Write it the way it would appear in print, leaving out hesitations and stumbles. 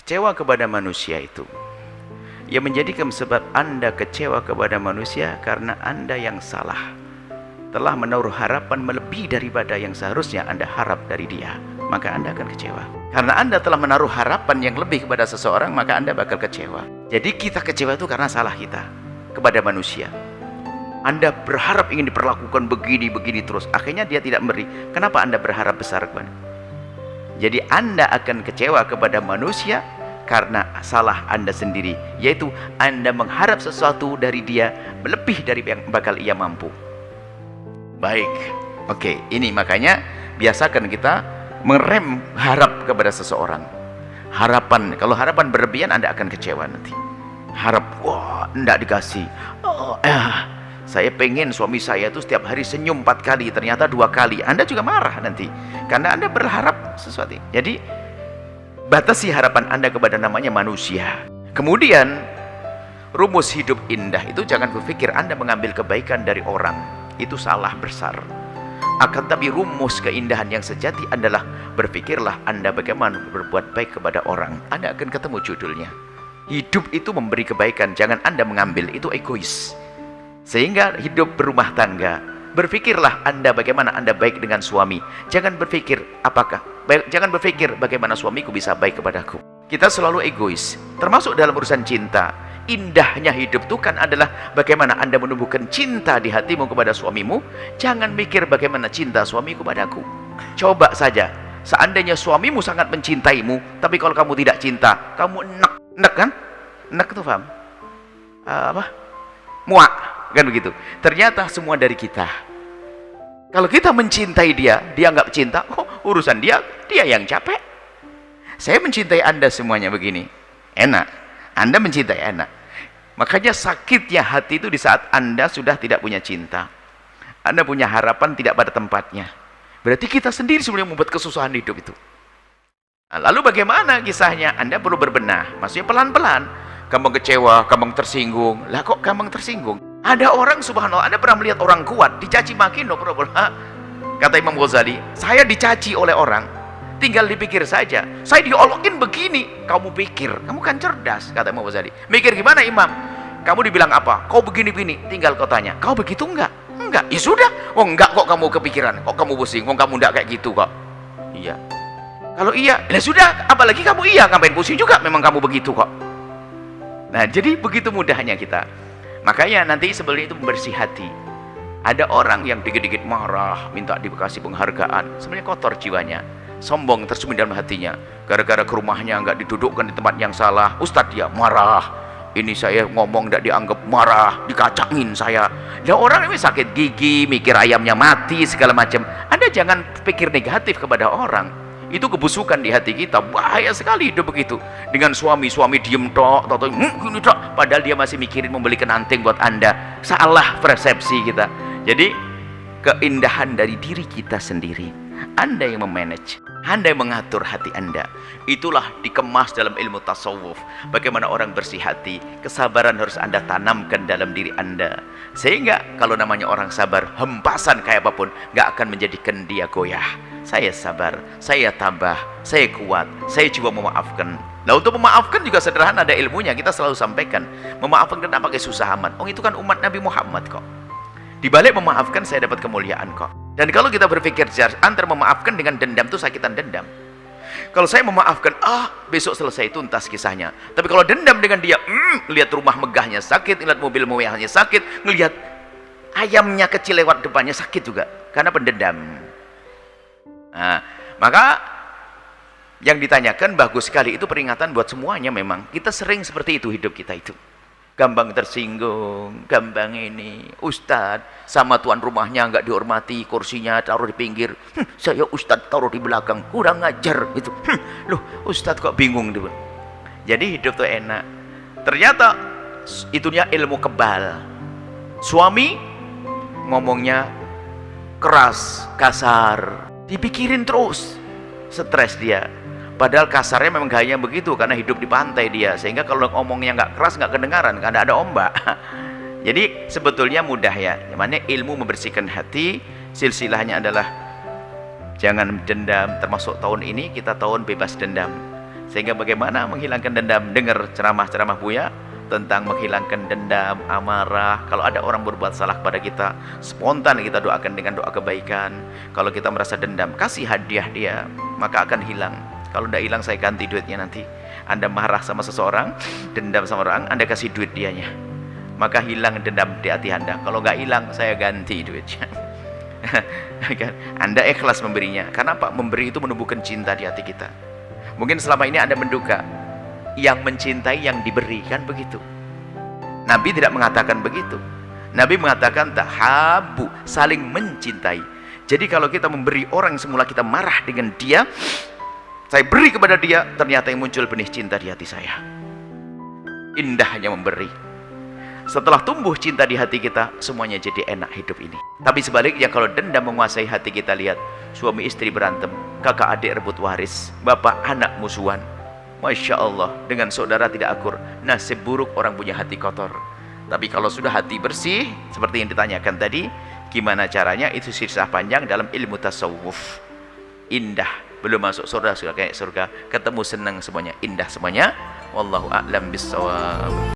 Kecewa kepada manusia itu, yang menjadikan sebab Anda kecewa kepada manusia karena Anda yang salah, telah menaruh harapan melebihi daripada yang seharusnya Anda harap dari dia, maka Anda akan kecewa. Karena Anda telah menaruh harapan yang lebih kepada seseorang, maka Anda bakal kecewa. Jadi kita kecewa itu karena salah kita kepada manusia. Anda berharap ingin diperlakukan begini terus, akhirnya dia tidak memberi. Kenapa Anda berharap besar kepada? Jadi Anda akan kecewa kepada manusia karena salah Anda sendiri, yaitu Anda mengharap sesuatu dari dia lebih dari yang bakal ia mampu. Baik, oke, ini makanya biasakan kita merem harap kepada seseorang. Harapan, kalau harapan berlebihan Anda akan kecewa nanti. Harap, wah, enggak dikasih. Saya pengen suami saya itu setiap hari senyum 4 kali, ternyata 2 kali. Anda juga marah nanti karena Anda berharap sesuatu. Jadi batasi harapan Anda kepada namanya manusia. Kemudian rumus hidup indah itu, jangan berpikir Anda mengambil kebaikan dari orang, itu salah besar. Akan tapi rumus keindahan yang sejati adalah berpikirlah Anda bagaimana berbuat baik kepada orang. Anda akan ketemu judulnya. Hidup itu memberi kebaikan, jangan Anda mengambil, itu egois. Sehingga hidup berumah tangga, berpikirlah Anda bagaimana Anda baik dengan suami. Jangan berpikir jangan berpikir bagaimana suamiku bisa baik kepadaku. Kita selalu egois, termasuk dalam urusan cinta. Indahnya hidup itu kan adalah bagaimana Anda menumbuhkan cinta di hatimu kepada suamimu. Jangan mikir bagaimana cinta suamiku padaku. Coba saja, seandainya suamimu sangat mencintaimu, tapi kalau kamu tidak cinta, kamu enek kan? Enek itu paham? Muak kan begitu. Ternyata semua dari kita. Kalau kita mencintai dia, dia nggak cinta, urusan dia yang capek. Saya mencintai Anda semuanya begini, enak. Anda mencintai enak. Makanya sakitnya hati itu di saat Anda sudah tidak punya cinta. Anda punya harapan tidak pada tempatnya. Berarti kita sendiri sebenarnya membuat kesusahan hidup itu. Nah, lalu bagaimana kisahnya? Anda perlu berbenah. Maksudnya pelan-pelan. Gampang kecewa, gampang tersinggung. Lah kok gampang tersinggung? Ada orang, subhanallah, Anda pernah melihat orang kuat dicaci maki, no problem. Kata Imam Ghazali, saya dicaci oleh orang, tinggal dipikir saja. Saya diolokin begini, kamu pikir, kamu kan cerdas, kata Imam Ghazali. Mikir gimana Imam? Kamu dibilang apa? Kau begini-begini, tinggal kau tanya, kau begitu enggak? Enggak, ya sudah. Oh enggak kok kamu kepikiran, kok kamu pusing, kok kamu enggak kayak gitu kok. Iya. Kalau iya, ya sudah, apalagi kamu iya, ngapain pusing juga, memang kamu begitu kok. Nah, jadi begitu mudahnya kita. Makanya nanti sebelum itu membersih hati. Ada orang yang dikit-dikit marah, minta dikasih penghargaan, sebenarnya kotor jiwanya, sombong tersembunyi dalam hatinya. Gara-gara ke rumahnya nggak didudukkan di tempat yang salah, Ustadz dia marah. Ini saya ngomong nggak dianggap, marah, dikacangin saya. Ya orang ini sakit gigi, mikir ayamnya mati segala macam. Anda jangan pikir negatif kepada orang. Itu kebusukan di hati kita, bahaya sekali hidup begitu. Dengan suami diem tok, gini tok, padahal dia masih mikirin membelikan anting buat Anda. Salah persepsi kita. Jadi keindahan dari diri kita sendiri. Anda yang memanage, Anda yang mengatur hati Anda. Itulah dikemas dalam ilmu tasawuf. Bagaimana orang bersih hati, kesabaran harus Anda tanamkan dalam diri Anda. Sehingga kalau namanya orang sabar, hempasan kayak apapun gak akan menjadikan dia goyah. Saya sabar, saya tabah, saya kuat, saya coba memaafkan. Nah, untuk memaafkan juga sederhana, ada ilmunya, kita selalu sampaikan. Memaafkan kenapa pakai susah amat? Oh, itu kan umat Nabi Muhammad kok. Di balik memaafkan saya dapat kemuliaan kok. Dan kalau kita berpikir antara memaafkan dengan dendam itu sakitan dendam. Kalau saya memaafkan, besok selesai tuntas kisahnya. Tapi kalau dendam dengan dia, lihat rumah megahnya sakit, lihat mobil mewahnya sakit, ngelihat ayamnya kecil lewat depannya sakit juga karena pendendam. Nah, maka yang ditanyakan bagus sekali, itu peringatan buat semuanya. Memang kita sering seperti itu, hidup kita itu gampang tersinggung, gampang ini. Ustadz sama tuan rumahnya nggak dihormati, kursinya taruh di pinggir, saya ustadz taruh di belakang, kurang ngajar gitu. Loh, ustadz kok bingung gitu. Jadi hidup tuh enak. Ternyata itunya ilmu kebal. Suami ngomongnya keras, kasar, dipikirin terus, stres dia. Padahal kasarnya memang gayanya begitu karena hidup di pantai dia, sehingga kalau ngomongnya nggak keras nggak kedengaran karena ada ombak. Jadi sebetulnya mudah ya. Namanya ilmu membersihkan hati. Silsilahnya adalah jangan dendam. Termasuk tahun ini kita tahun bebas dendam. Sehingga bagaimana menghilangkan dendam? Dengar ceramah-ceramah Buya tentang menghilangkan dendam, amarah. Kalau ada orang berbuat salah kepada kita, spontan kita doakan dengan doa kebaikan. Kalau kita merasa dendam, kasih hadiah dia, maka akan hilang. Kalau tidak hilang, saya ganti duitnya nanti. Anda marah sama seseorang, dendam sama orang, Anda kasih duit dianya, maka hilang dendam di hati Anda. Kalau nggak hilang, saya ganti duitnya. Anda ikhlas memberinya. Karena apa? Memberi itu menumbuhkan cinta di hati kita. Mungkin selama ini Anda menduga, yang mencintai yang diberi, kan begitu. Nabi tidak mengatakan begitu. Nabi mengatakan tahabu, saling mencintai. Jadi kalau kita memberi orang yang semula kita marah dengan dia, saya beri kepada dia, ternyata yang muncul benih cinta di hati saya. Indahnya memberi. Setelah tumbuh cinta di hati kita, semuanya jadi enak hidup ini. Tapi sebaliknya, kalau dendam menguasai hati kita, lihat suami istri berantem, kakak adik rebut waris, bapak anak musuhan. Masya Allah, dengan saudara tidak akur. Nasib buruk orang punya hati kotor. Tapi kalau sudah hati bersih, seperti yang ditanyakan tadi, gimana caranya? Itu sisa panjang dalam ilmu tasawuf. Indah, belum masuk surga, sudah kayak surga, ketemu senang semuanya, indah semuanya. Wallahu a'lam bissawab.